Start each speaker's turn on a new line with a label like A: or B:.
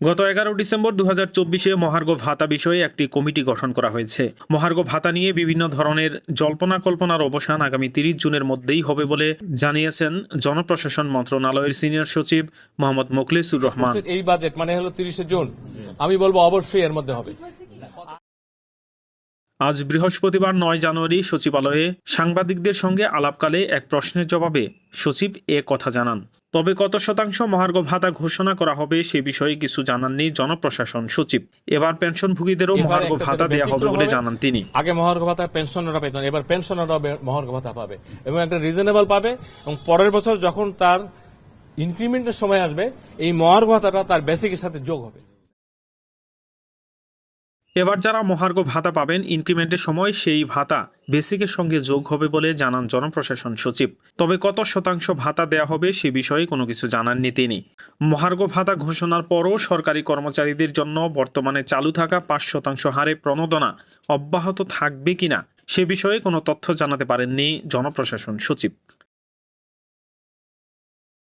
A: গত 11 ডিসেম্বর 2024-এ মহার্ঘ ভাতা বিষয়ে একটি কমিটি গঠন করা হয়েছে। মহার্ঘ ভাতা নিয়ে বিভিন্ন ধরনের জল্পনা কল্পনার অবসান আগামী 30 জুনের মধ্যেই হবে বলে জানিয়েছেন জনপ্রশাসন মন্ত্রণালয়ের সিনিয়র সচিব মোহাম্মদ মোখলেসুর রহমান।
B: এই বাজেট মানে হলো 30 জুন, আমি বলবো অবশ্যই এর মধ্যে হবে।
A: আজ বৃহস্পতিবার 9 জানুয়ারি সচিবালয়ে সাংবাদিকদের সঙ্গে আলাপকালে এক প্রশ্নের জবাবে সচিব এ কথা জানান। তবে কত শতাংশ মহার্ঘ ভাতা ঘোষণা করা হবে সে বিষয়ে কিছু জানাননি জনপ্রশাসন সচিব। এবার পেনশনভোগীদেরও মহার্ঘ ভাতা দেওয়া হবে বলে জানান তিনি।
B: আগে মহার্ঘ ভাতা পেনশনাররা পেতেন, এবার পেনশনাররা মহার্ঘ ভাতা পাবে এবং একটা রিজনেবল পাবে, এবং পরের বছর যখন তার ইনক্রিমেন্টের সময় আসবে এই মহার্ঘ ভাতাটা তার বেসিকের সাথে যোগ হবে।
A: এবার যারা মহার্ঘ ভাতা পাবেন ইনক্রিমেন্টের সময় সেই ভাতা বেসিকের সঙ্গে যোগ হবে বলে জানান জনপ্রশাসন সচিব। তবে কত শতাংশ ভাতা দেয়া হবে সে বিষয়ে কোনো কিছু জানাননি তিনি। মহার্ঘ ভাতা ঘোষণার পরও সরকারি কর্মচারীদের জন্য বর্তমানে চালু থাকা 5% হারে প্রণোদনা অব্যাহত থাকবে কিনা সে বিষয়ে কোনো তথ্য জানাতে পারেননি জনপ্রশাসন সচিব।